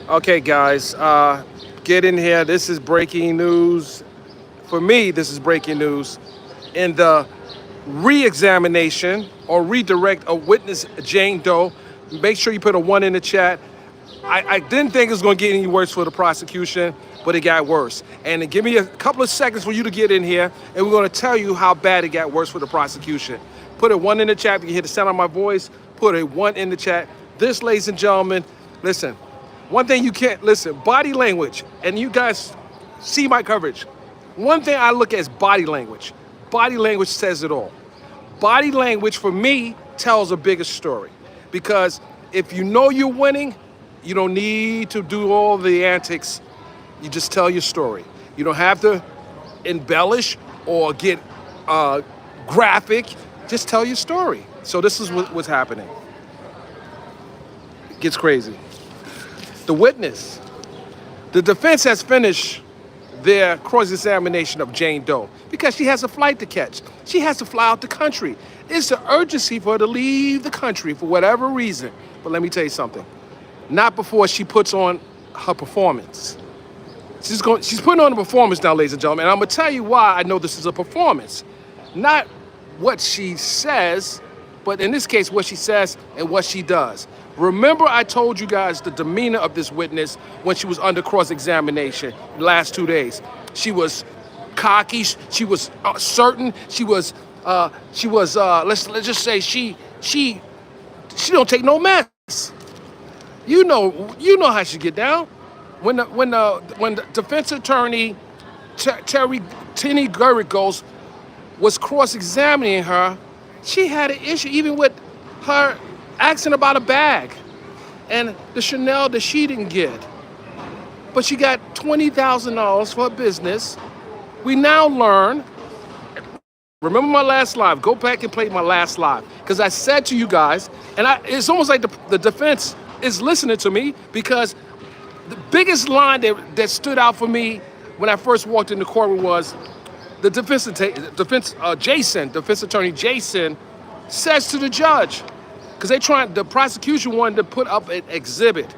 Okay, guys, get in here. This is breaking news. For me, this is breaking news. In the re-examination or redirect of witness Jane Doe, make sure you put a 1 in the chat. I didn't think it was going to get any worse for the prosecution, but it got worse. And give me a couple of seconds for you to get in here, and we're going to tell you how bad it got worse for the prosecution. Put a 1 in the chat. If you can hear the sound of my voice, put a 1 in the chat. This, ladies and gentlemen, listen. One thing you can't, listen, body language, and you guys see my coverage. One thing I look at is body language. Body language says it all. Body language, for me, tells a bigger story. Because if you know you're winning, you don't need to do all the antics. You just tell your story. You don't have to embellish or get graphic. Just tell your story. So this is what's happening. It gets crazy. The witness. The defense has finished their cross-examination of Jane Doe because she has a flight to catch. She has to fly out the country. It's an urgency for her to leave the country for whatever reason. But let me tell you something. Not before she puts on her performance. She's putting on a performance now, ladies and gentlemen. And I'm going to tell you why I know this is a performance. Not what she says, but in this case, what she says and what she does. Remember, I told you guys the demeanor of this witness when she was under cross-examination the last 2 days. She was cocky. She was certain. She was. Let's just say she don't take no mess. You know how she get down. When the defense attorney Tenny Geragos was cross-examining her, she had an issue even with her asking about a bag and the Chanel that she didn't get. But she got $20,000 for her business. We now learn, remember my last live, go back and play my last live. Because I said to you guys, and it's almost like the defense is listening to me, because the biggest line that stood out for me when I first walked in the courtroom was the defense attorney Jason says to the judge, because the prosecution wanted to put up an exhibit,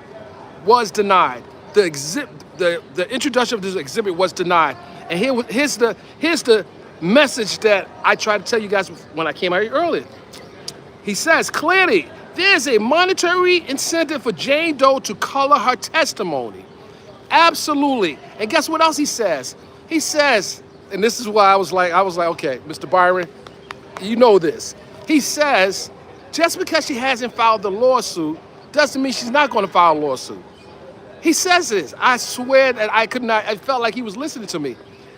was denied. The introduction of this exhibit was denied. And here's the message that I tried to tell you guys when I came out here earlier. He says, clearly, there's a monetary incentive for Jane Doe to color her testimony. Absolutely. And guess what else he says? He says, and this is why I was like, okay, Mr. Byron, you know this. He says, just because she hasn't filed the lawsuit doesn't mean she's not going to file a lawsuit. He says this. I swear that I felt like he was listening to me.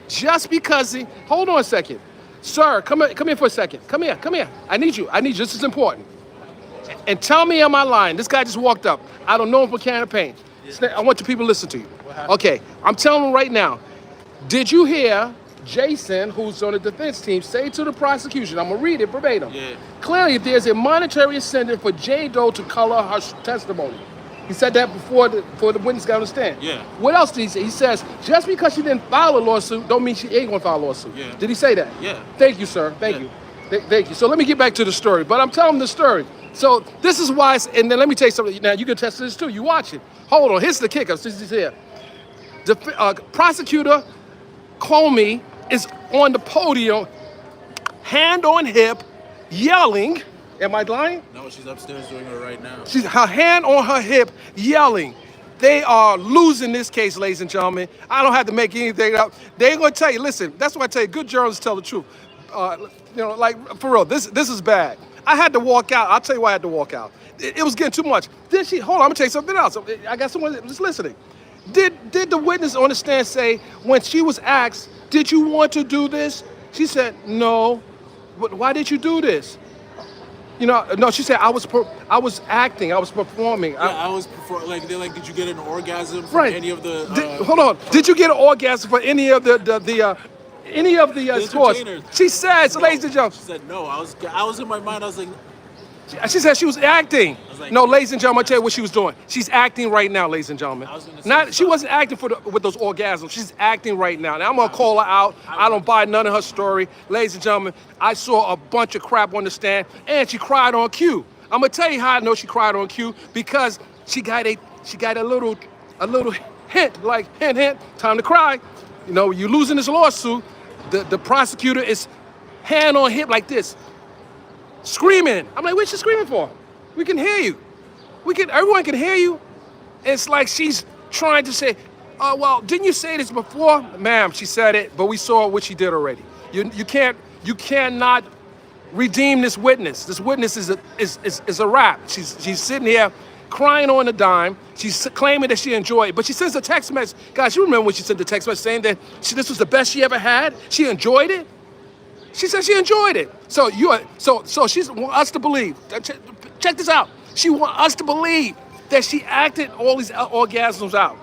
Just because hold on a second. Sir, come here for a second. Come here. I need you. This is important. And tell me, am I lying? This guy just walked up. I don't know him for can of paint. Yeah. I want the people to listen to you. Okay, I'm telling them right now. Did you hear Jason, who's on the defense team, say to the prosecution, I'm going to read it verbatim. Yeah. Clearly, there's a monetary incentive for Jane Doe to color her testimony. He said that before the witness got on the stand. Yeah. What else did he say? He says, just because she didn't file a lawsuit, don't mean she ain't going to file a lawsuit. Yeah. Did he say that? Yeah. Thank you, sir. Thank you. Thank you. So let me get back to the story. But I'm telling the story. So this is why, and then let me tell you something. Now, you can test this too. You watch it. Hold on. Here's the kicker. This is here. The Prosecutor Comey is on the podium, hand on hip, yelling. Am I lying? No, she's upstairs doing it right now. She's her hand on her hip, yelling. They are losing this case, ladies and gentlemen. I don't have to make anything up. They ain't gonna tell you. Listen, that's why I tell you, good journalists tell the truth. Like for real, this is bad. I had to walk out. I'll tell you why I had to walk out. It was getting too much. Hold on, I'm gonna tell you something else. I got someone just listening. Did the witness on the stand say, when she was asked, did you want to do this? She said, no. But why did you do this? No, she said, I was acting, I was performing. Yeah, I was performing. Like, they're like, did you get an orgasm from any of the... hold on. Did you get an orgasm for any of the sports? She said, so no. Ladies and gentlemen. She said, no. I was in my mind, I was like... She said she was acting. No, ladies and gentlemen, I'll tell you what she was doing. She's acting right now, ladies and gentlemen. She wasn't acting with those orgasms. She's acting right now. Now, I'm going to call her out. I don't buy none of her story. Ladies and gentlemen, I saw a bunch of crap on the stand, and she cried on cue. I'm going to tell you how I know she cried on cue, because she got a little a little hint, like hint, hint, time to cry. You know, you losing this lawsuit, the prosecutor is hand on hip like this, screaming. I'm like, what's she screaming for? We can hear you. Everyone can hear you. It's like she's trying to say, oh, well, didn't you say this before? Ma'am, she said it, but we saw what she did already. You cannot redeem this witness. This witness is a wrap. She's sitting here crying on a dime. She's claiming that she enjoyed it, but she sends a text message. Guys, you remember when she sent the text message saying that this was the best she ever had? She enjoyed it? She said she enjoyed it. So she wants us to believe. Check this out. She wants us to believe that she acted all these orgasms out.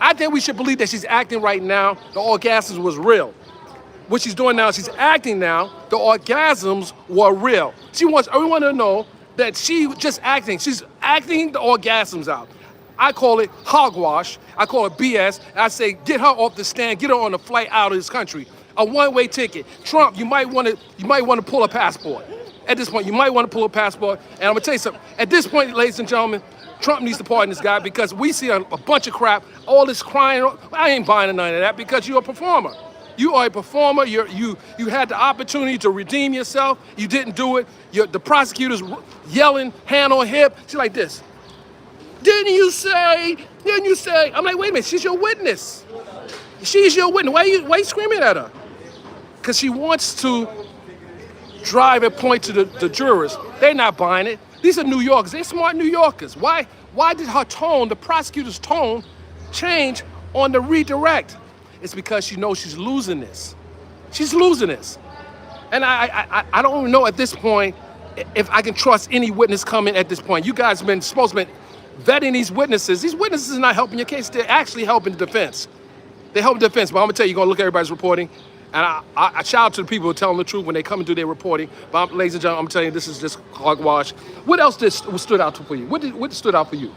I think we should believe that she's acting right now. The orgasms was real. What she's doing now, she's acting now. The orgasms were real. She wants everyone to know that she just acting. She's acting the orgasms out. I call it hogwash. I call it BS. I say, get her off the stand. Get her on the flight out of this country. A one-way ticket. Trump, you might want to pull a passport. At this point, you might want to pull a passport. And I'm gonna tell you something. At this point, ladies and gentlemen, Trump needs to pardon this guy because we see a bunch of crap, all this crying. I ain't buying none of that because you're a performer. You are a performer. You had the opportunity to redeem yourself. You didn't do it. The prosecutor's yelling, hand on hip. She's like this. Didn't you say? I'm like, wait a minute. She's your witness. She's your witness. Why are you screaming at her? Because she wants to drive a point to the jurors. They're not buying it. These are New Yorkers. They're smart New Yorkers. Why did her tone, the prosecutor's tone, change on the redirect? It's because she knows she's losing this. She's losing this. And I don't even know at this point if I can trust any witness coming at this point. You guys have been supposed to be vetting these witnesses. These witnesses are not helping your case. They're actually helping the defense. They help the defense. But I'm going to tell you, you're going to look at everybody's reporting. And I shout out to the people who are telling the truth when they come and do their reporting. But ladies and gentlemen, I'm telling you, this is just hogwash. What else stood out for you? What stood out for you?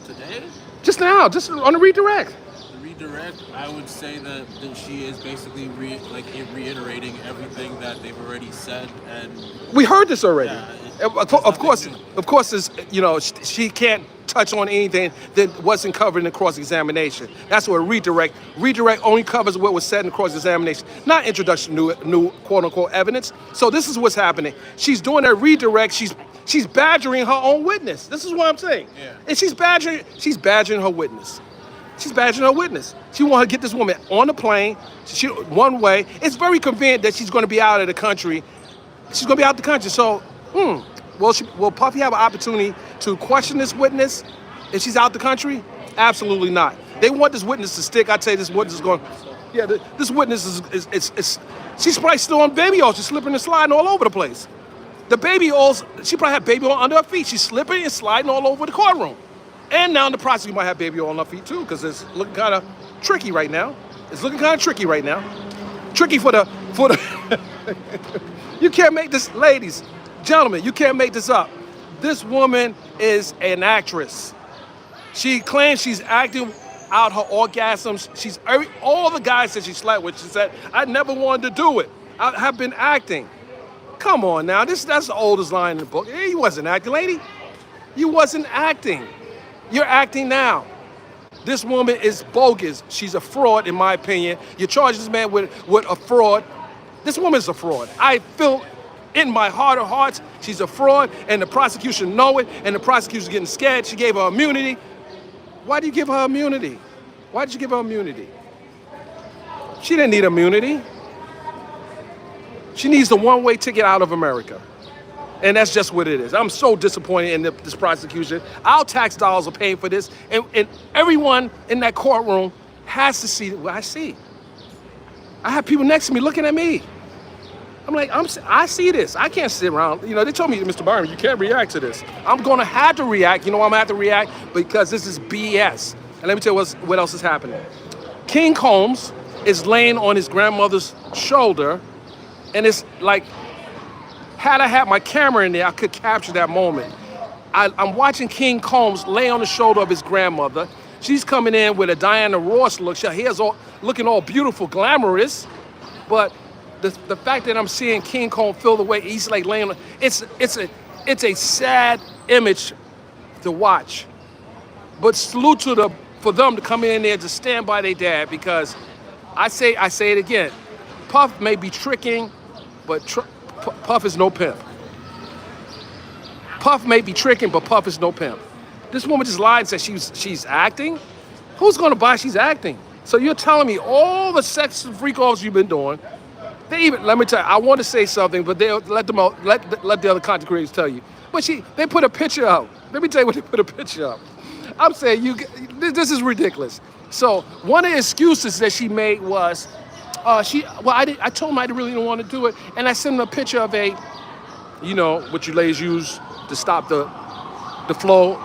Today? Just now, just on the redirect. Redirect, I would say that she is basically reiterating everything that they've already said, and we heard this already. Yeah, of course, she can't touch on anything that wasn't covered in the cross-examination. That's what redirect only covers what was said in the cross-examination, not introduction to new quote-unquote evidence. So this is what's happening. She's doing that redirect. She's badgering her own witness. This is what I'm saying. Yeah. And she's badgering her witness. She's badgering her witness. She wants to get this woman on the plane, one way. It's very convenient that she's going to be out of the country. She's going to be out of the country. So, will Puffy have an opportunity to question this witness if she's out the country? Absolutely not. They want this witness to stick. I tell you, this witness is going. Yeah, this witness is she's probably still on baby oil. She's slipping and sliding all over the place. The baby oil, she probably had baby oil under her feet. She's slipping and sliding all over the courtroom. And now the prosecutor might have baby oil on her feet too, because it's looking kind of tricky right now. Tricky for the. You can't make this, ladies, gentlemen, you can't make this up. This woman is an actress. She claims she's acting out her orgasms. All the guys that she slept with, she said, I never wanted to do it. I have been acting. Come on now, that's the oldest line in the book. You wasn't acting, lady. You wasn't acting. You're acting now. This woman is bogus. She's a fraud, in my opinion. You charge this man with a fraud. This woman is a fraud. I feel in my heart of hearts, she's a fraud, and the prosecution know it, and the prosecution's getting scared. She gave her immunity. Why do you give her immunity? Why did you give her immunity? She didn't need immunity. She needs the one-way ticket out of America. And that's just what it is. I'm so disappointed in this prosecution. Our tax dollars are paying for this. And everyone in that courtroom has to see what I see. I have people next to me looking at me. I'm like, I see this. I can't sit around. You know, they told me, Mr. Byron, you can't react to this. I'm going to have to react. You know why I'm going to have to react? Because this is BS. And let me tell you what else is happening. King Combs is laying on his grandmother's shoulder, and it's like, had I had my camera in there, I could capture that moment. I'm watching King Combs lay on the shoulder of his grandmother. She's coming in with a Diana Ross look. Her hair's looking all beautiful, glamorous. But the fact that I'm seeing King Combs feel the way he's like laying on, it's a sad image to watch. But salute to for them to come in there to stand by their dad, because I say it again, Puff may be tricking, but Puff is no pimp. Puff may be tricking, but Puff is no pimp. This woman just lied and said she's acting. Who's gonna buy she's acting? So you're telling me all the sex freak offs you've been doing, let me tell you, I want to say something, but they'll let the other content creators tell you. But they put a picture up. Let me tell you what they put a picture up. I'm saying this is ridiculous. So one of the excuses that she made was, I told them I really didn't want to do it, and I sent them a picture of what you ladies use to stop the flow.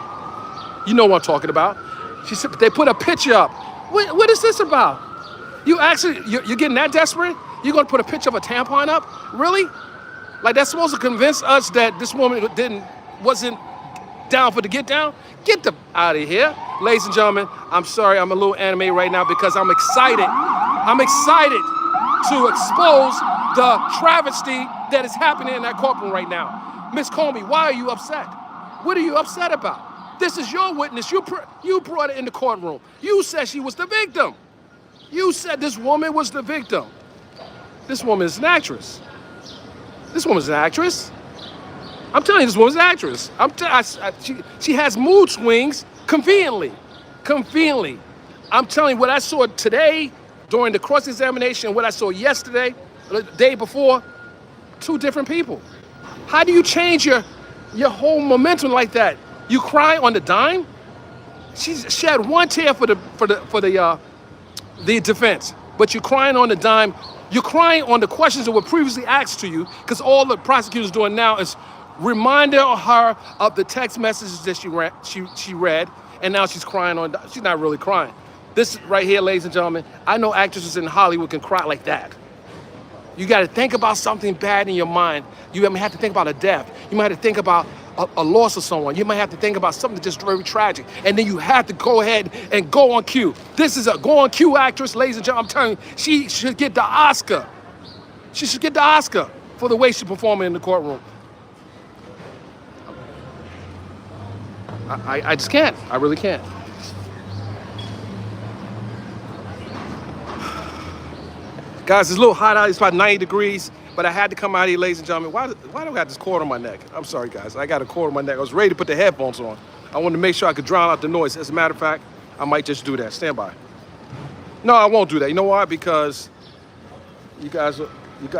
You know what I'm talking about. She said they put a picture up. What is this about? You're getting that desperate? You're gonna put a picture of a tampon up? Really? Like that's supposed to convince us that this woman wasn't down for the get down? Get out of here. Ladies and gentlemen, I'm sorry, I'm a little animated right now because I'm excited. I'm excited to expose the travesty that is happening in that courtroom right now. Miss Comey, why are you upset? What are you upset about? This is your witness. You brought it in the courtroom. You said she was the victim. You said this woman was the victim. This woman is an actress. This woman's an actress. I'm telling you, this woman's an actress. She has mood swings conveniently. Conveniently. I'm telling you, what I saw today during the cross-examination, what I saw yesterday, the day before, two different people. How do you change your whole momentum like that? You cry on the dime? She shed one tear for the defense, but you're crying on the dime. You're crying on the questions that were previously asked to you, because all the prosecutor's doing now is reminding her of the text messages that she read, and now she's crying on. She's not really crying. This right here, ladies and gentlemen, I know actresses in Hollywood can cry like that. You got to think about something bad in your mind. You might have to think about a death. You might have to think about a loss of someone. You might have to think about something just very tragic. And then you have to go ahead and go on cue. This is a go on cue actress, ladies and gentlemen. I'm telling you, she should get the Oscar. She should get the Oscar for the way she performed in the courtroom. I just can't. I really can't. Guys, it's a little hot out. It's about 90 degrees, but I had to come out here, ladies and gentlemen. Why do I got this cord on my neck? I'm sorry, guys. I got a cord on my neck. I was ready to put the headphones on. I wanted to make sure I could drown out the noise. As a matter of fact, I might just do that. Stand by. No, I won't do that. You know why? Because you guys will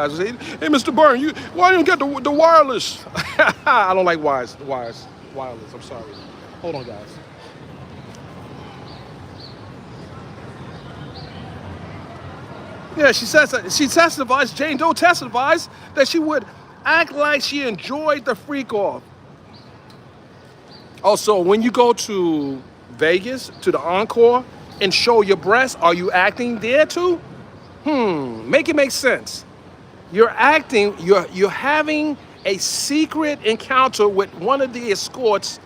say, hey, Mr. Byron, why don't you get the wireless? I don't like wireless. I'm sorry. Hold on, guys. Yeah, she testifies, Jane Doe testifies that she would act like she enjoyed the freak off. Also, when you go to Vegas, to the Encore, and show your breasts, are you acting there too? Make it make sense. You're acting, you're having a secret encounter with one of the escorts,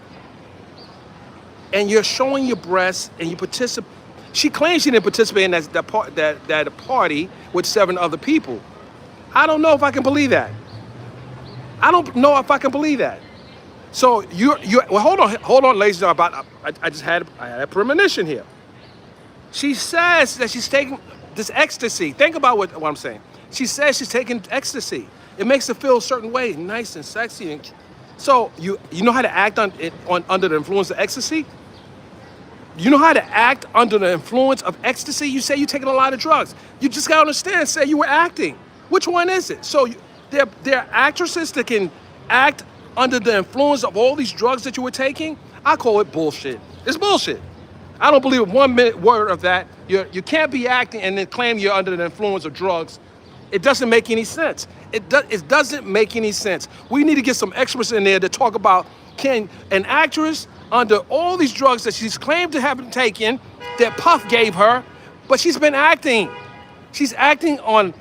and you're showing your breasts, and you participate. She claims she didn't participate in that party with 7 other people. I don't know if I can believe that. I don't know if I can believe that. So well, hold on, ladies and gentlemen. I had a premonition here. She says that she's taking this ecstasy. Think about what I'm saying. She says she's taking ecstasy. It makes her feel a certain way, nice and sexy. So you know how to act under the influence of ecstasy? You know how to act under the influence of ecstasy? You say you're taking a lot of drugs. You just got to understand, say you were acting. Which one is it? So there are actresses that can act under the influence of all these drugs that you were taking. I call it bullshit. It's bullshit. I don't believe one word of that. You can't be acting and then claim you're under the influence of drugs. It doesn't make any sense. It doesn't make any sense. We need to get some experts in there to talk about, can an actress under all these drugs that she's claimed to have been taken, that Puff gave her, but she's been acting. She's acting on,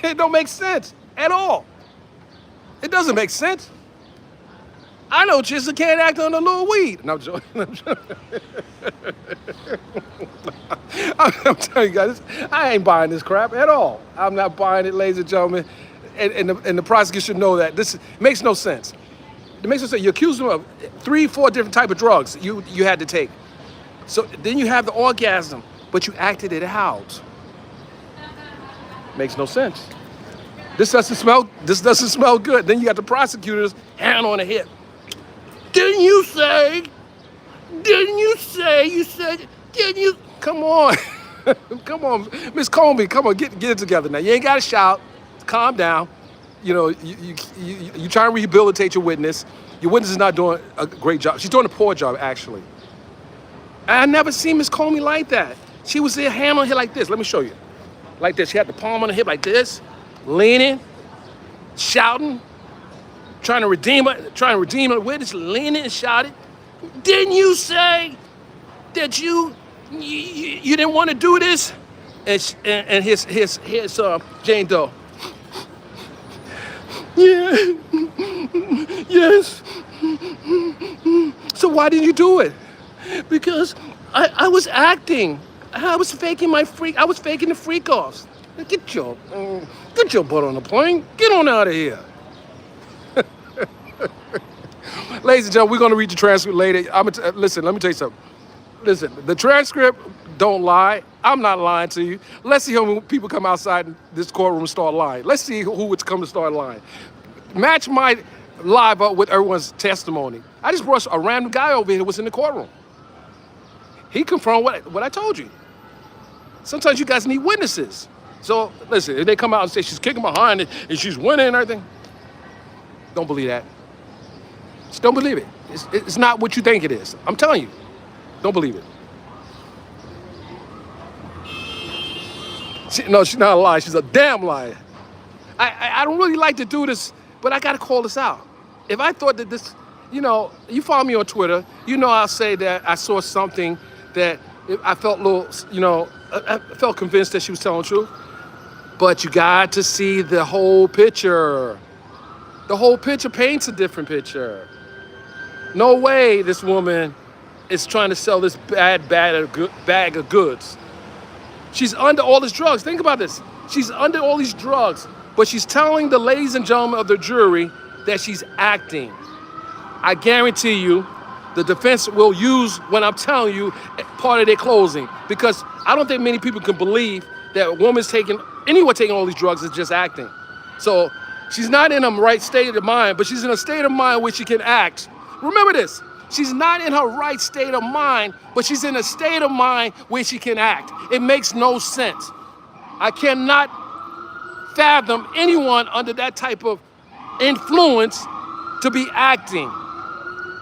it don't make sense at all. It doesn't make sense. I know chicks that can't act on a little weed. No, I'm joking. I'm telling you guys, I ain't buying this crap at all. I'm not buying it, ladies and gentlemen. And the prosecution know that. This makes no sense. It makes no sense. You accuse them of 3-4 different types of drugs you had to take. So then you have the orgasm, but you acted it out. Makes no sense. This doesn't smell good. Then you got the prosecutor's hand on the hip. Didn't you say? You said, didn't you? Come on. Come on, Miss Comey, come on, get it together now. You ain't got to shout. Calm down. You know, you trying to rehabilitate your witness. Your witness is not doing a great job. She's doing a poor job, actually. I never seen Miss Comey like that. She was there, hand on her like this. Let me show you. Like this. She had the palm on her hip like this, leaning, shouting, trying to redeem her witness, leaning and shouting. Didn't you say that you didn't want to do this? And his Jane Doe. Yeah. Yes. So why didn't you do it? Because I was acting. I was faking the freak offs. Get your butt on the plane. Get on out of here. Ladies and gentlemen, we're going to read the transcript later. Listen, let me tell you something. Listen, the transcript don't lie. I'm not lying to you. Let's see how many people come outside this courtroom and start lying. Let's see who would come to start lying. Match my live up with everyone's testimony. I just brought a random guy over here who was in the courtroom. He confirmed what I told you. Sometimes you guys need witnesses. So listen, if they come out and say she's kicking behind it and she's winning and everything, don't believe that. Just don't believe it. It's not what you think it is. I'm telling you, don't believe it. She's not a liar. She's a damn liar. I don't really like to do this, but I got to call this out. If I thought that this, you follow me on Twitter, I'll say that I saw something that I felt a little, I felt convinced that she was telling the truth. But you got to see the whole picture. The whole picture paints a different picture. No way this woman is trying to sell this bag of goods. She's under all these drugs. Think about this. She's under all these drugs, but she's telling the ladies and gentlemen of the jury that she's acting. I guarantee you, the defense will use when I'm telling you part of their closing, because I don't think many people can believe that a woman's anyone taking all these drugs is just acting. So she's not in a right state of mind, but she's in a state of mind where she can act. Remember this. She's not in her right state of mind, but she's in a state of mind where she can act. It makes no sense. I cannot fathom anyone under that type of influence to be acting.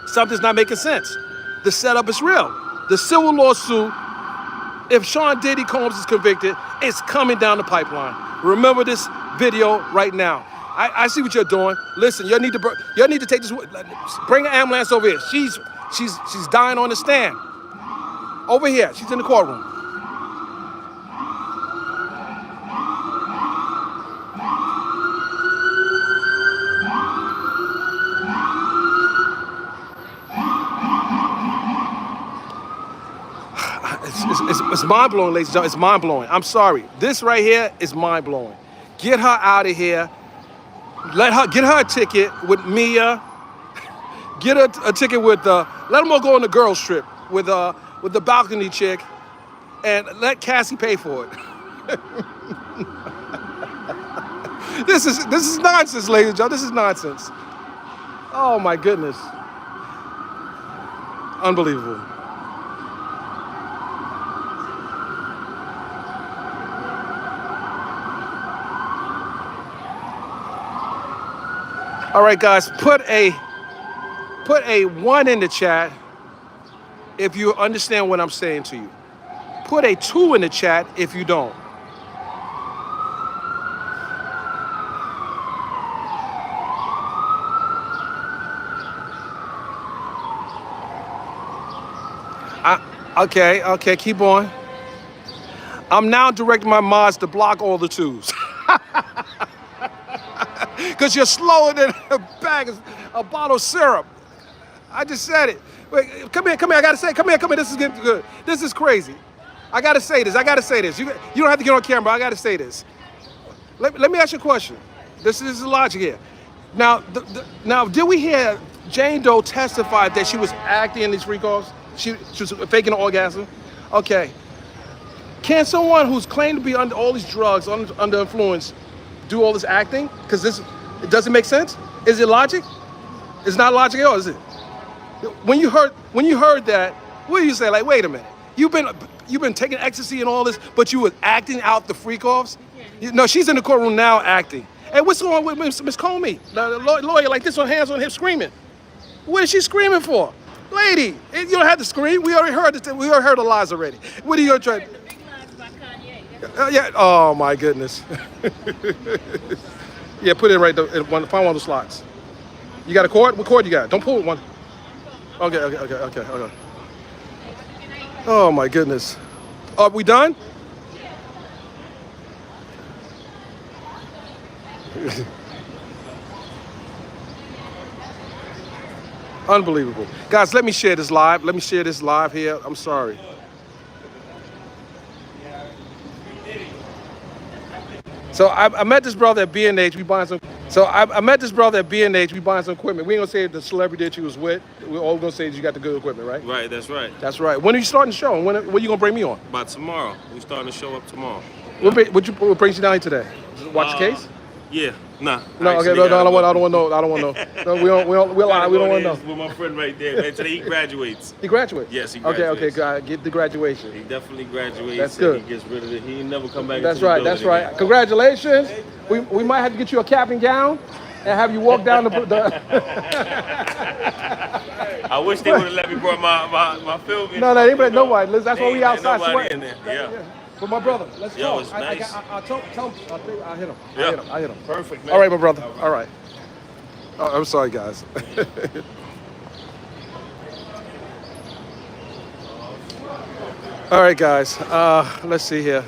Something's not making sense. The setup is real. The civil lawsuit, if Sean Diddy Combs is convicted, it's coming down the pipeline. Remember this video right now. I see what you're doing. Listen, you need to take this. Bring an ambulance over here. She's dying on the stand. Over here. She's in the courtroom. It's mind-blowing, ladies and gentlemen. It's mind-blowing. I'm sorry. This right here is mind-blowing. Get her out of here. Get her a ticket with Mia. Get her a ticket with let them all go on the girls trip with the balcony chick, and let Cassie pay for it. This is nonsense, ladies and gentlemen. This is nonsense. Oh my goodness. Unbelievable. All right, guys, put a 1 in the chat if you understand what I'm saying to you. Put a 2 in the chat if you don't. Okay, keep on. I'm now directing my mods to block all the 2s. Because you're slower than a bottle of syrup. I just said it. Wait, come here, I gotta say, come here, this is getting good. This is crazy. I gotta say this. You don't have to get on camera, I gotta say this. Let me ask you a question. This is the logic here. Now, did we hear Jane Doe testify that she was acting in these freak offs? She was faking an orgasm. Okay. Can someone who's claimed to be under all these drugs, under influence, do all this acting? Because it doesn't make sense. Is it logic? It's not logic at all, is it? When you heard that, what do you say? Like, wait a minute. You've been taking ecstasy and all this, but you were acting out the freak offs. No, she's in the courtroom now acting. Hey, what's going on with Miss Comey, the lawyer, like this, on hands on hip, screaming? What is she screaming for, lady? You don't have to scream. We already heard it. We already heard the lies already. What are you trying? Yeah. Oh my goodness. Yeah, put it right there. Find one of the slots. You got a cord? What cord you got? Don't pull one. Okay. Oh my goodness. Are we done? Unbelievable. Guys, let me share this live. Let me share this live here. I'm sorry. So I met this brother at B&H. We buying some. So I met this brother at B&H. We buying some equipment. We ain't gonna say the celebrity that you was with. We're all gonna say that you got the good equipment, right? Right, that's right. That's right. When are you starting the show? And when are you gonna bring me on? By tomorrow. We starting the show up tomorrow. What brings you down here today? Watch the case? Yeah. Nah. No, okay, no, I don't want to know. I don't want to know. No, we don't lie. We don't want to know. With my friend right there, man. Today he graduates. He graduates? Yes, he graduates. Okay, get the graduation. He definitely graduates. That's good. He gets rid of it. He ain't never come back. That's right. That's right. Again. Congratulations. We might have to get you a cap and gown and have you walk down the I wish they would have let me bring my film in. No, nobody. Listen, that's why we outside sweating. Yeah. But my brother, let's go. It's nice. I tell him. I hit him. Yeah. I hit him. Perfect, man. All right, my brother. All right. Oh, I'm sorry, guys. All right, guys. Let's see here.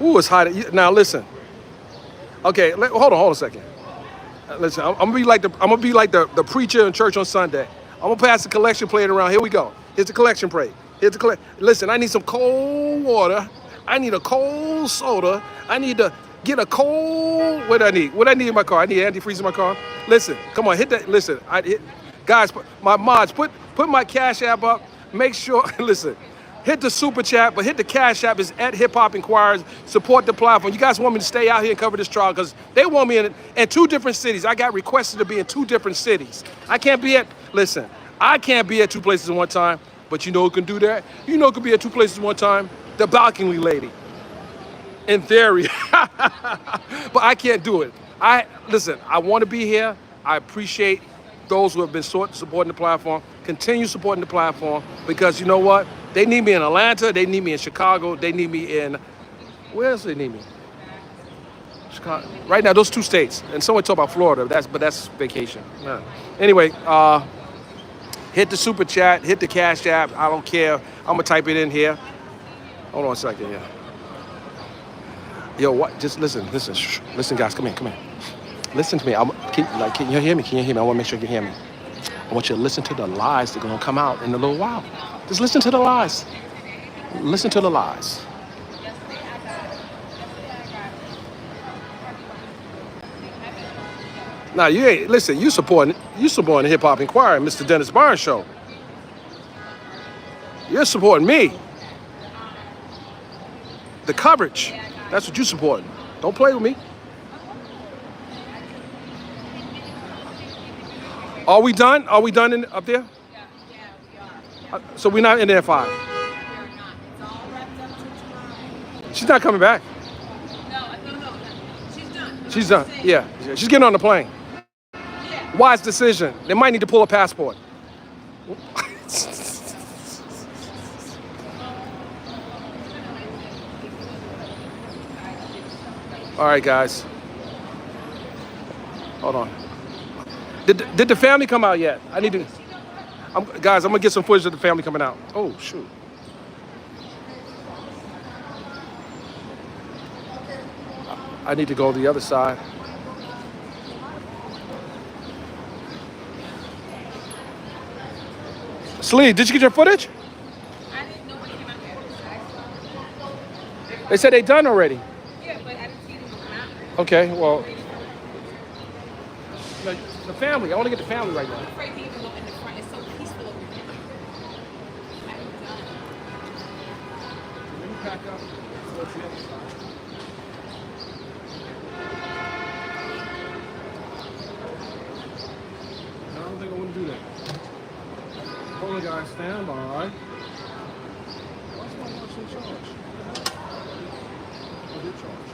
Ooh, it's hot. Now listen. Okay, hold on a second. Listen, I'm gonna be like the preacher in church on Sunday. I'm gonna pass the collection plate around. Here we go. Here's the collection plate. Listen, I need some cold water. I need a cold soda. I need to get a cold. What do I need? What do I need in my car? I need antifreeze in my car. Listen, come on, hit that. Listen, guys, my mods, put my Cash App up. Make sure. Listen. Hit the super chat, but hit the Cash App. Is at Hip Hop Inquirers. Support the platform. You guys want me to stay out here and cover this trial because they want me in 2 different cities. I got requested to be in 2 different cities. I can't be at 2 places at one time, but you know who can do that? You know who can be at 2 places at one time? The balcony lady. In theory. But I can't do it. I want to be here. I appreciate those who have been supporting the platform. Continue supporting the platform because you know what? They need me in Atlanta. They need me in Chicago. They need me in, where else do they need me? Chicago. Right now, those 2 states. And someone talk about Florida. But that's vacation. Yeah. Anyway, hit the super chat. Hit the Cash App. I don't care. I'm gonna type it in here. Hold on a second. Yeah. Yo, what? Just listen. Shh. Listen, guys. Come here. Listen to me. Can you hear me? I want to make sure you can hear me. I want you to listen to the lies that are gonna come out in a little while. Just listen to the lies. Listen to the lies. Now you ain't listen. You supporting the Hip Hop Inquirer, Mr. Dennis Byron show. You're supporting me. The coverage. That's what you supporting. Don't play with me. Are we done? Are we done up there? So we're not in there at 5. She's not coming back. No. She's done. She's done. Yeah. She's getting on the plane. Wise decision. They might need to pull a passport. All right, guys. Hold on. Did the family come out yet? I need to. Guys, I'm gonna get some footage of the family coming out. Oh shoot. I need to go to the other side. Slee, did you get your footage? I didn't know when they came out there. They said they done already. Yeah, but I didn't see them come out. Okay, well. The family. I want to get the family right now. I'm afraid to even look in the front. It's so peaceful over here. pack up. No, I don't think I want to do that. Hold on, guys. Stand by. Why's my watch in charge? Oh, they're charged.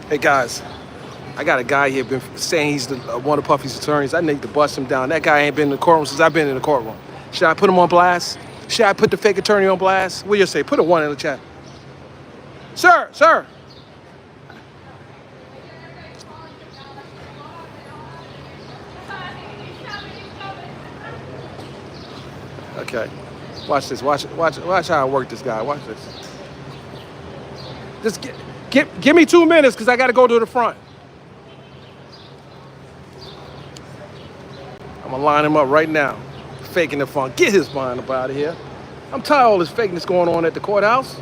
Hey guys, I got a guy here been saying he's one of Puffy's attorneys. I need to bust him down. That guy ain't been in the courtroom since I've been in the courtroom. Should I put him on blast? Should I put the fake attorney on blast? What do you say? Put a 1 in the chat. Sir, sir. Okay. Watch this. Watch how I work this guy. Watch this. Just give me 2 minutes because I got to go to the front. I'm going to line him up right now. Faking the fun. Get his mind up out of here. I'm tired of all this fakeness going on at the courthouse.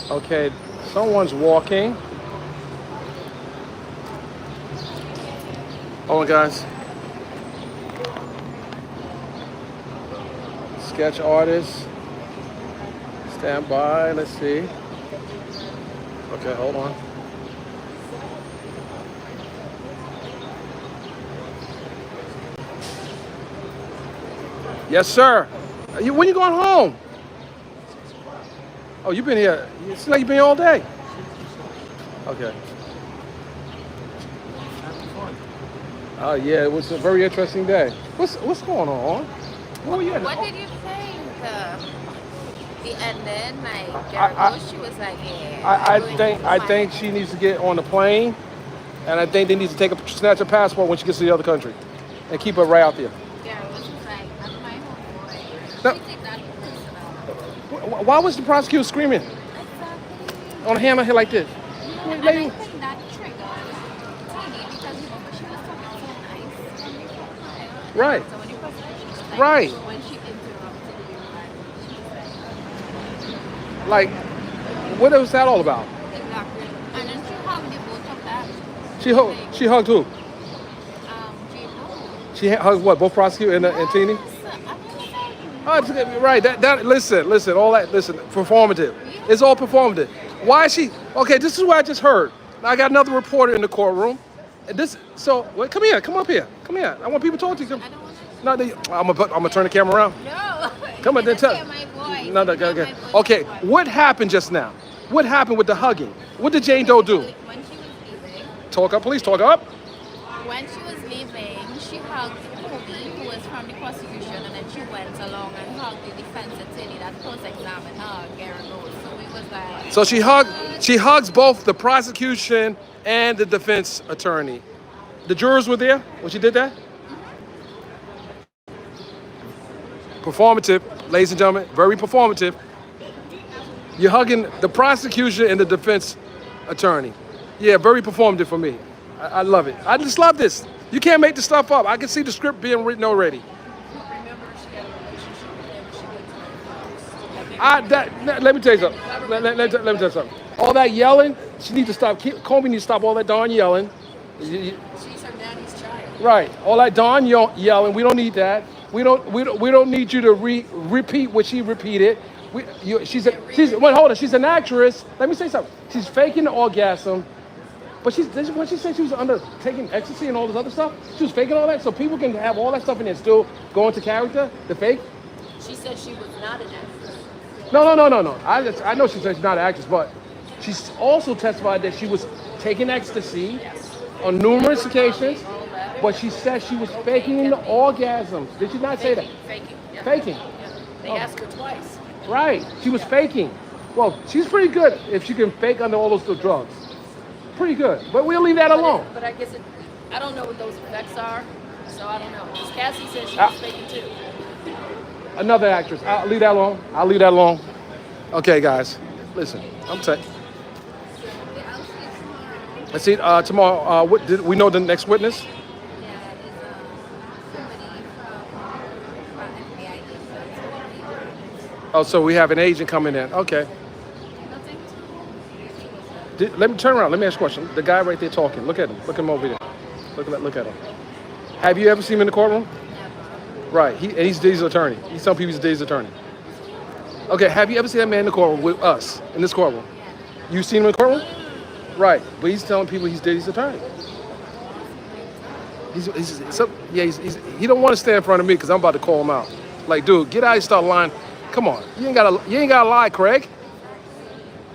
Okay, someone's walking. Hold on, guys. Sketch artist. Stand by. Let's see. Okay, hold on. Yes, sir. When you going home? Oh, you've been here. It seems like you've been here all day. Okay. Oh, yeah, it was a very interesting day. What's going on? What did you think? The ending, like, Jericho, she was like, yeah. I think she needs to get on the plane, and I think they need to snatch her passport when she gets to the other country, and keep her right out there. Jericho was like, I'm my homeboy. No. She did that personal. Why was the prosecutor screaming Exactly. on a hammer here like this? Yeah, and I think that triggered Tini because she was talking so nice when you profile. Right. So when you profile, like, Right. when she interrupted you, and she was Like, what was that all about? like, exactly. And then she hugged the both of them. She hugged who? J-Lo. She hugged what? Both prosecutor and Tini? Yes, Oh, right. That listen. All that. Listen. Performative. It's all performative. Why is she? Okay. This is what I just heard. Now, I got another reporter in the courtroom. And wait, come here. Come up here. Come here. I want people to talk to you. I don't want to. I'm gonna turn the camera around. No. Come on, then tell. My voice. No. Okay. What happened just now? What happened with the hugging? What did Jane Doe do? When she was leaving, Talk up, please. Talk up. when she was leaving, she hugged Comey, who was from the prosecution, and then she went along and hugged the defense attorney that cross-examined her, Garrett. So we was like. So she hugs both the prosecution and the defense attorney. The jurors were there when she did that? Performative, ladies and gentlemen, very performative. You're hugging the prosecution and the defense attorney. Yeah, very performative for me. I love it. I just love this. You can't make this stuff up. I can see the script being written already. Remember, she had a relationship with him. She went to my house. Let me tell you something. Let me tell you something. All that yelling, she needs to stop. Comey needs to stop all that darn yelling. She's her daddy's child. Right. All that darn yelling. We don't need that. We don't need you to repeat what she repeated. Wait, hold on. She's an actress. Let me say something. She's faking the orgasm, but when she said she was taking ecstasy and all this other stuff, she was faking all that, so people can have all that stuff in there and still go into character, the fake. She said she was not an actress. No. I know she said she's not an actress, but she's also testified that she was taking ecstasy on numerous occasions, but she said she was faking the orgasms. Did she not say that? Faking. Yeah. Faking. Yeah. They asked her twice. Right. She was faking. Well, she's pretty good if she can fake under all those drugs. Pretty good. But we'll leave that alone. But I guess I don't know what those effects are, so I don't know. Because Cassie said she was faking too. Another actress. I'll leave that alone. Okay, guys. Listen, I'm saying. Let's see. Tomorrow, we know the next witness? Yeah, it's somebody from FBI. Oh, so we have an agent coming in. Okay. Nothing. Let me turn around. Let me ask you a question. The guy right there talking. Look at him. Look at him over there. Look at him. Have you ever seen him in the courtroom? Never. Right. He's Dee's attorney. He's some people's Dee's attorney. Okay. Have you ever seen that man in the courtroom with us in this courtroom? You seen him in the courtroom? Right. But he's telling people he's Dee's attorney. He don't want to stand in front of me because I'm about to call him out. Like, dude, get out and start lying. Come on. You ain't gotta lie, Craig.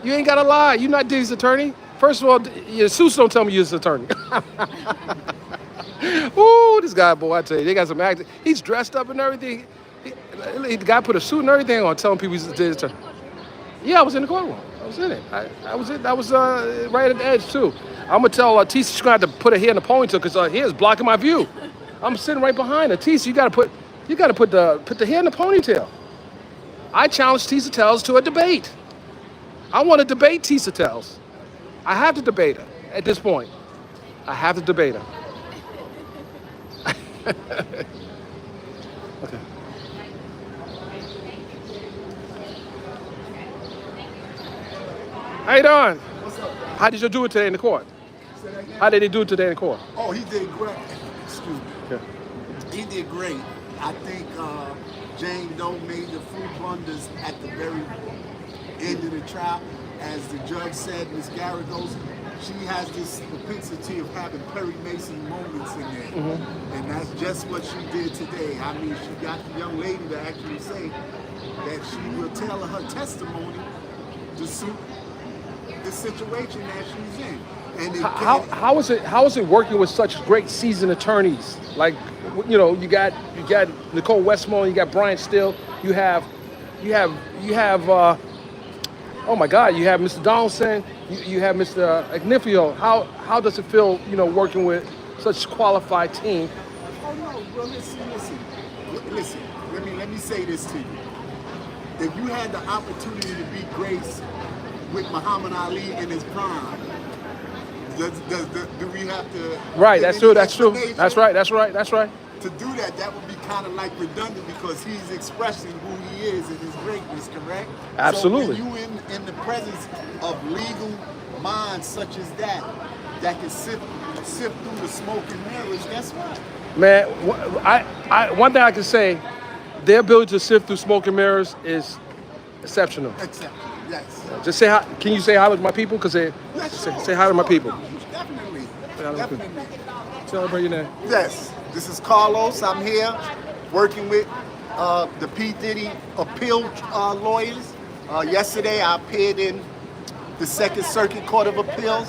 You ain't gotta lie. You're not Dee's attorney. First of all, your suits don't tell me you're his attorney. Ooh, this guy, boy, I tell you, they got some acting. He's dressed up and everything. The guy put a suit and everything on, telling people he's Dee's attorney. Yeah, I was in the courtroom. I was in it. I was right at the edge too. I'm gonna tell Tisha she's gonna have to put her hair in the ponytail because her hair is blocking my view. I'm sitting right behind her. Tisha, you gotta put the hair in the ponytail. I challenged Tisha Tells to a debate. I want to debate Tisha Tells. I have to debate her at this point. I have to debate her. Okay. How you doing? What's up? How did you do it today in the court? How did they do it today in the court? Oh, he did great. Excuse me. Okay. He did great. I think Jane Doe made the few blunders at the very end of the trial. As the judge said, Ms. Garagos, she has this propensity of having Perry Mason moments in there. Mm-hmm. And that's just what she did today. I mean, she got the young lady to actually say that she will tell her testimony to suit the situation that she's in. And how is it working with such great seasoned attorneys? Like, you know, you got Nicole Westmore, you got Brian Still, you have oh my God, you have Mr. Donaldson, you have Mr. Agnifio. How does it feel, you know, working with such a qualified team? Oh no, well listen. Let me say this to you. If you had the opportunity to be Grace with Muhammad Ali in his prime, do we have to? Right, that's true. That's right. To do that would be kind of like redundant because he's expressing who he is in his greatness, correct? Absolutely. So when you in the presence of legal minds such as that can sift through the smoke and mirrors, guess what? Man, one thing I can say, their ability to sift through smoke and mirrors is exceptional. Exceptional, yes. Just say hi. Can you say hi to my people? Because say hi to my people. Definitely. Tell everybody your name. Yes, this is Carlos. I'm here working with the P. Diddy appeal lawyers. Yesterday I appeared in the Second Circuit Court of Appeals,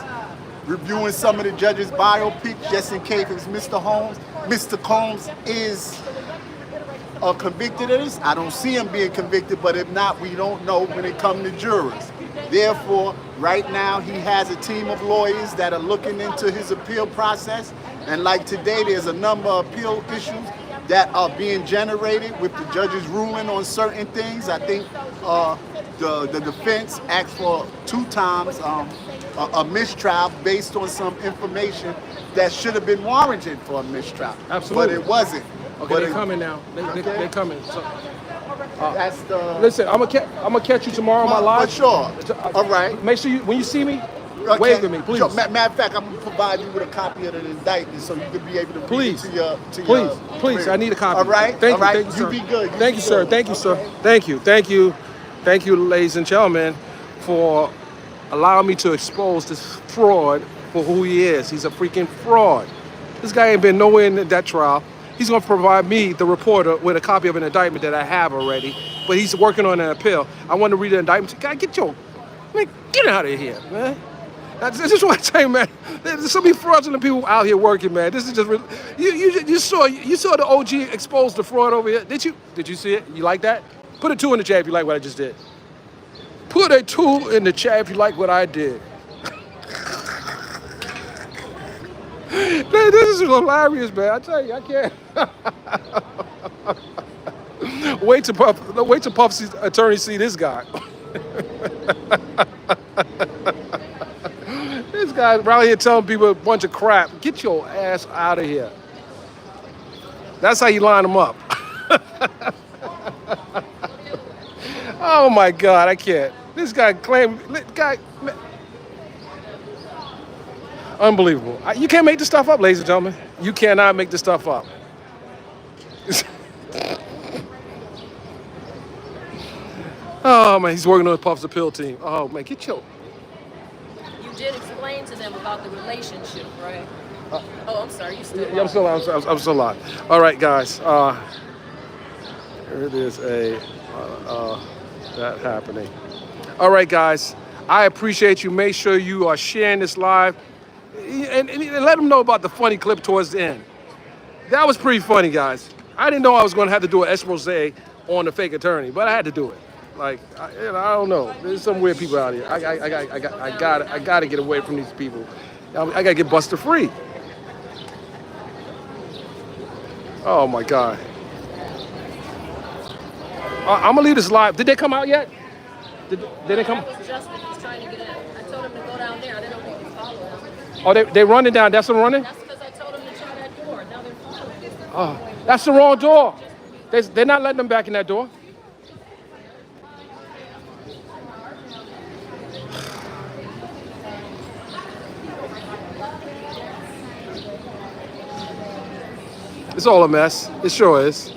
reviewing some of the judges' biopics just in case it's Mr. Holmes. Mr. Combs is convicted of this. I don't see him being convicted, but if not, we don't know when it comes to jurors. Therefore, right now he has a team of lawyers that are looking into his appeal process. And like today, there's a number of appeal issues that are being generated with the judges ruling on certain things. I think the defense asked for 2 times a mistrial based on some information that should have been warranted for a mistrial. Absolutely. But it wasn't. Okay, they're coming now. They're coming. So, that's the. listen, I'm gonna catch you tomorrow on my live. For sure. All right. Make sure when you see me, Okay. wave at me, please. Sure. Matter of fact, I'm gonna provide you with a copy of the indictment so you can be able to read it to your Please, I need a copy. All right. Thank All right. you, sir. You be good. Thank you, sir. Thank you, sir. Thank you. Thank you, ladies and gentlemen, for allowing me to expose this fraud for who he is. He's a freaking fraud. This guy ain't been nowhere in that trial. He's gonna provide me, the reporter, with a copy of an indictment that I have already, but he's working on an appeal. I want to read the indictment. God, get out of here, man. This is what I tell you, man. There's so many fraudulent people out here working, man. This is just you saw the OG expose the fraud over here. Did you see it? You like that? Put a 2 in the chat if you like what I just did. Put a 2 in the chat if you like what I did. Man, this is hilarious, man. I tell you, I can't. Wait till Puff's attorney see this guy. This guy around here telling people a bunch of crap. Get your ass out of here. That's how you line them up. Oh my God, I can't. This guy man. Unbelievable. You can't make this stuff up, ladies and gentlemen. You cannot make this stuff up. Oh man, he's working on Puff's appeal team. Oh man, get your. You did explain to them about the relationship, right? I'm sorry, you still. Yeah, I'm still on. All right, guys. Here it is. That happening. All right, guys. I appreciate you. Make sure you are sharing this live, and let them know about the funny clip towards the end. That was pretty funny, guys. I didn't know I was going to have to do an expose on the fake attorney, but I had to do it. Like, I don't know. There's some weird people out here. I got to get away from these people. I got to get busted free. Oh my God. I'm gonna leave this live. Did they come out yet? Did they come? That was Justin. He's trying to get in. I told him to go down there. I didn't know if he could follow him. Oh, they running down. That's them running? That's because I told him to try that door. Now they're following. Oh, that's the wrong door. They're not letting them back in that door. It's all a mess. It sure is.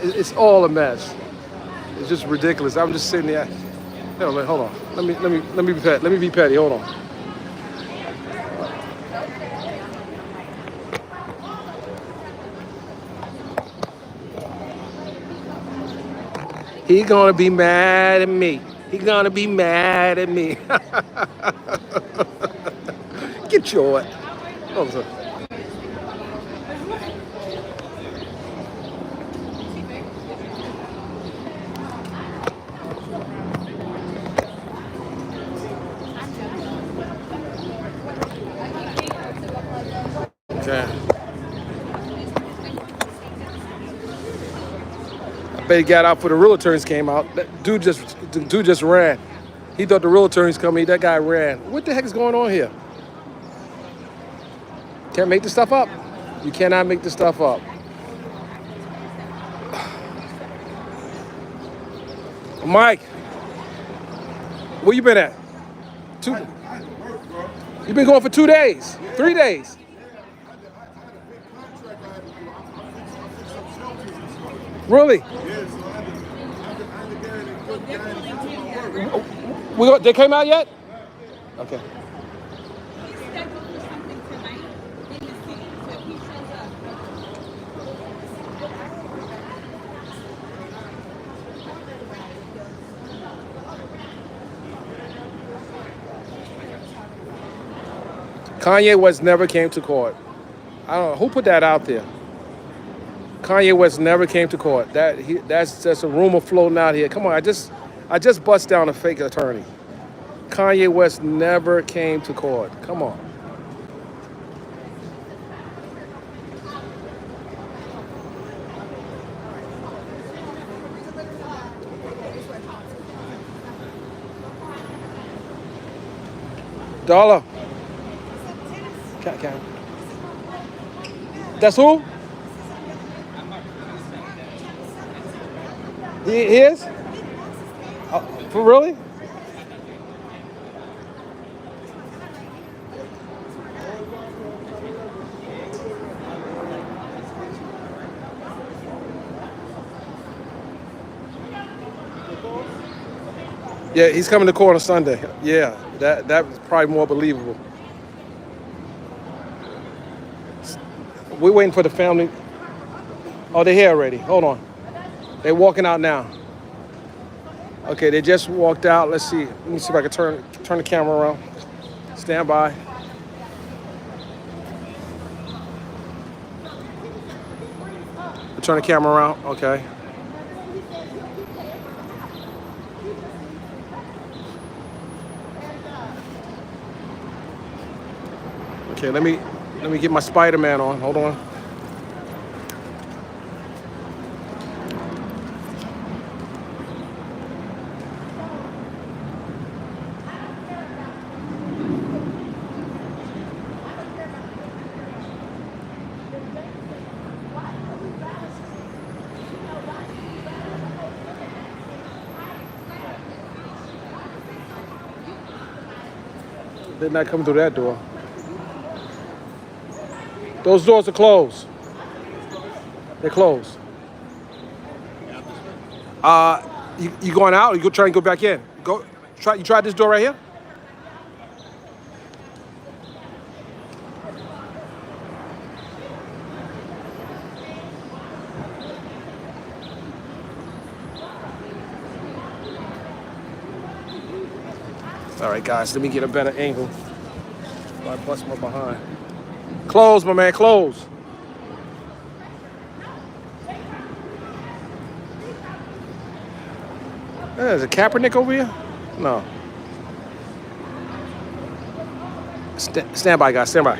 It's all a mess. It's just ridiculous. I'm just sitting there. Hold on. Let me be petty. Let me be petty. Hold on. He gonna be mad at me. He gonna be mad at me. Get your. Oh, sorry. Okay. I bet he got out for the real attorneys came out. That dude just ran. He thought the real attorneys coming. That guy ran. What the heck is going on here? Can't make this stuff up. You cannot make this stuff up. Mike, where you been at? You've been going for 2 days, 3 days. Really? They came out yet? Okay. Kanye West never came to court. I don't know who put that out there. Kanye West never came to court. That's just a rumor floating out here. Come on, I just bust down a fake attorney. Kanye West never came to court. Come on. Dollar. Can. That's who? He is? For really? Yeah, he's coming to court on Sunday. Yeah, that was probably more believable. We're waiting for the family. Oh, they're here already. Hold on. They're walking out now. Okay, they just walked out. Let's see. Let me see if I can turn the camera around. Stand by. Turn the camera around. Okay. Okay, let me get my Spider-Man on. Hold on. They're not coming through that door. Those doors are closed. They're closed. You going out or you go try and go back in? You try this door right here? All right, guys, let me get a better angle. I bust my behind. Close, my man, close. There's a Kaepernick over here? No. Stand by, guys, stand by.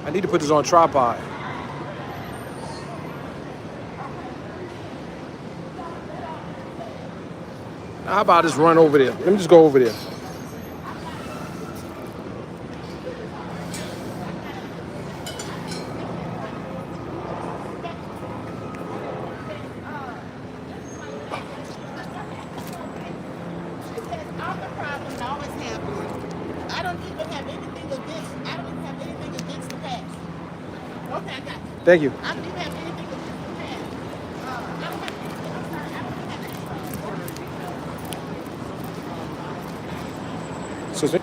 I need to put this on tripod. How about I just run over there? Let me just go over there. Thank you. Excuse me.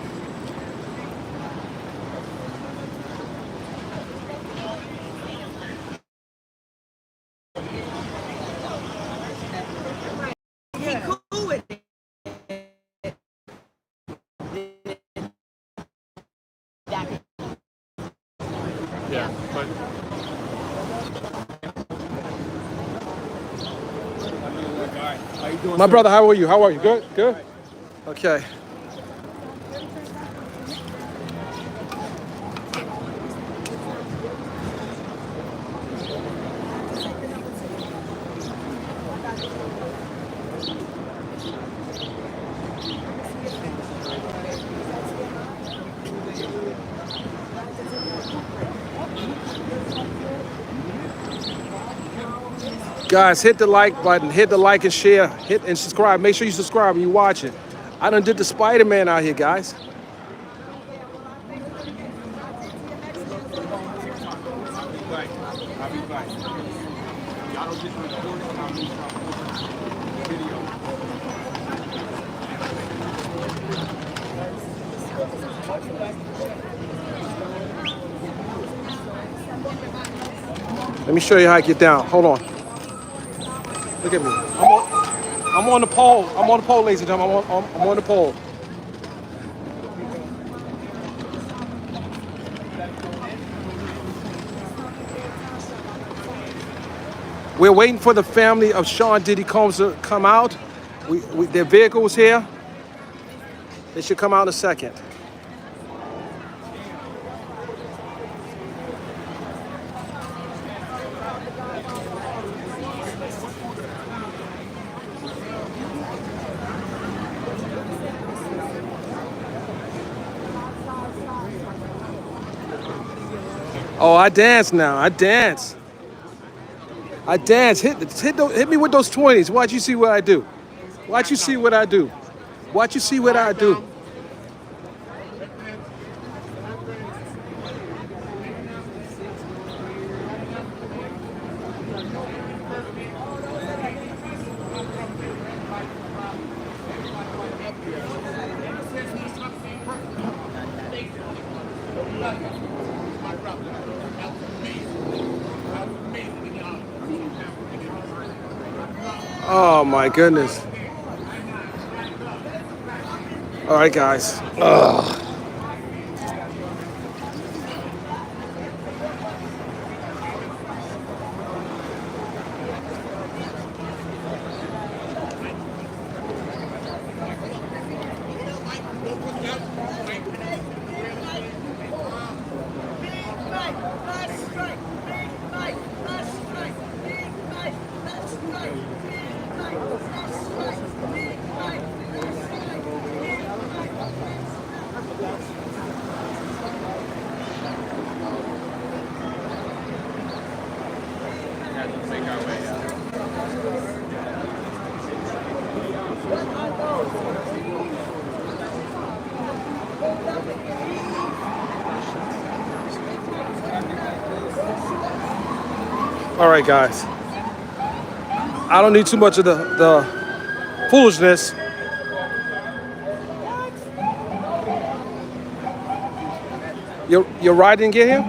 Yeah, but My brother, how are you? How are you? Good? Good? Okay. Guys, hit the like button, hit the like and share, hit and subscribe. Make sure you subscribe when you're watching. I done did the Spider-Man out here, guys. Let me show you how I get down. Hold on. Look at me. I'm on the pole. I'm on the pole, ladies and gentlemen. I'm on the pole. We're waiting for the family of Sean Diddy Combs to come out. Their vehicle is here. They should come out in a second. Oh, I dance now. I dance. I dance. Hit me with those 20s. Watch you see what I do. Watch you see what I do. Watch you see what I do. Oh my goodness. All right, guys. Ugh. All right, guys. I don't need too much of the foolishness. Your ride didn't get here?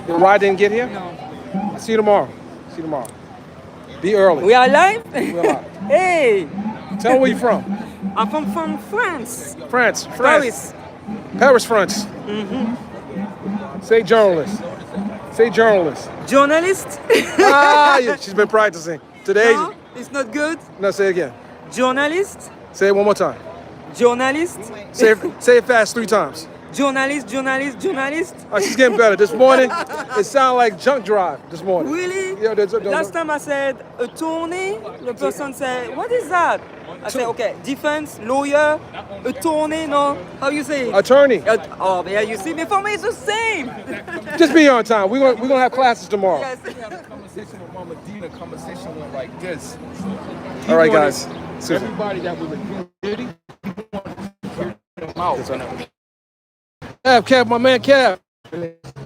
Your ride didn't get here? No. See you tomorrow. See you tomorrow. Be early. We are live? We're live. Hey! Tell me where you're from. I'm from France. France. Paris. Paris, France. Say journalist. Say journalist. Journalist? Yeah, she's been practicing. Today. No, it's not good. No, say it again. Journalist? Say it one more time. Journalist? Say it fast 3 times. Journalist, journalist, journalist. Oh, she's getting better. This morning, it sounded like junk drive this morning. Really? Yeah, Last time I said a tourney, the person said, what is that? I said, okay, defense, lawyer, attorney, no? How you say it? Attorney. Oh, yeah, you see, for me it's the same. Just be on time. We're gonna have classes tomorrow. Yes. Conversation with Mama D, the conversation went like this. All right, guys. Everybody that was a Diddy, he wanted to hear them out. Kev, my man Kev.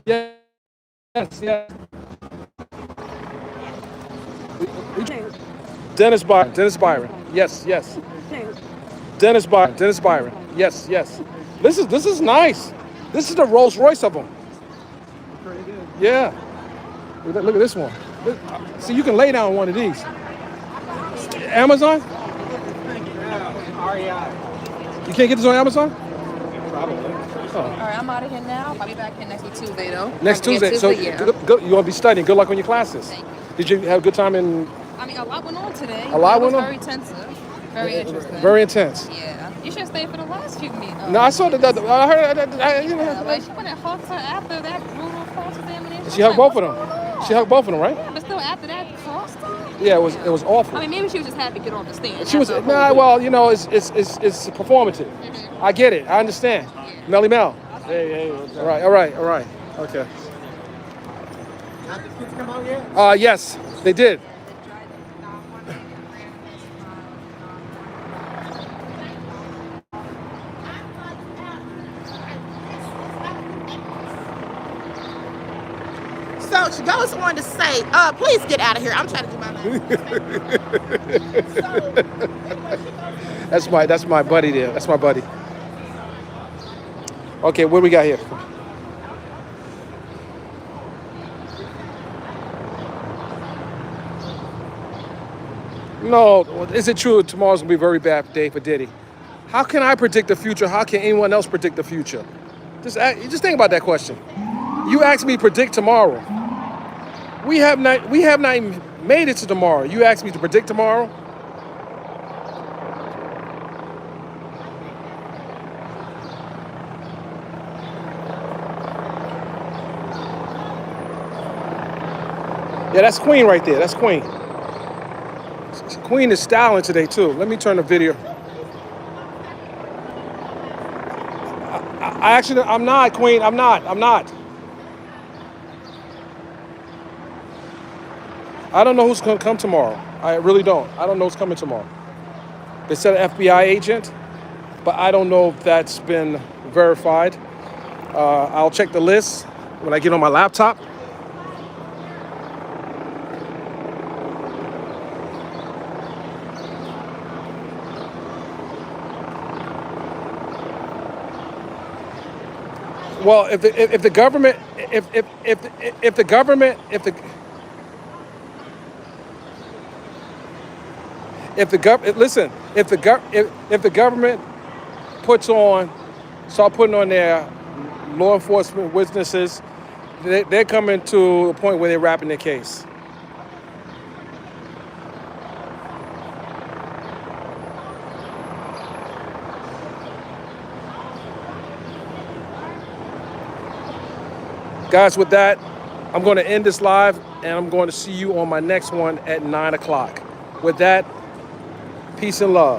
Yes, yes. Dennis Byron. Yes. Dennis Byron. Yes. This is nice. This is the Rolls Royce of them. Yeah. Look at this one. See, you can lay down one of these. Amazon? You can't get this on Amazon? All right, I'm out of here now. I'll be back here next week Tuesday, though. Next Tuesday. So yeah. good, you want to be studying. Good luck on your classes. Thank you. Did you have a good time in? I mean, a lot went on today. A lot It was went on? very intensive. Very interesting. Very intense. Yeah. You should stay for the last few meetings. No, I saw that. I heard. Yeah, like she went and hugged her after that brutal cross-examination. She hugged Like, both of what's going them. on? She hugged both of them, right? Yeah, but still after that crossed her. Yeah, it was awful. I mean, maybe she was just happy to get on the stand. She was after a whole week. well, you know, it's performative. I get it. I understand. Melly Mel. Hey, All right. Okay. Have the kids come out yet? Yes, they did. So she goes on to say, please get out of here. I'm trying to do my life. That's my buddy there. That's my buddy. Okay, what do we got here? No, is it true tomorrow's gonna be a very bad day for Diddy? How can I predict the future? How can anyone else predict the future? Just think about that question. You asked me to predict tomorrow. We have not even made it to tomorrow. You asked me to predict tomorrow. Yeah, that's Queen right there. That's Queen. Queen is styling today too. Let me turn the video. I'm not, Queen. I'm not. I don't know who's gonna come tomorrow. I really don't. I don't know who's coming tomorrow. They said an FBI agent. but I don't know if that's been verified. I'll check the list when I get on my laptop. Well, if the government start putting on their law enforcement witnesses, they're coming to a point where they're wrapping their case. Guys, with that, I'm going to end this live, and I'm going to see you on my next one at 9 o'clock. With that, peace and love.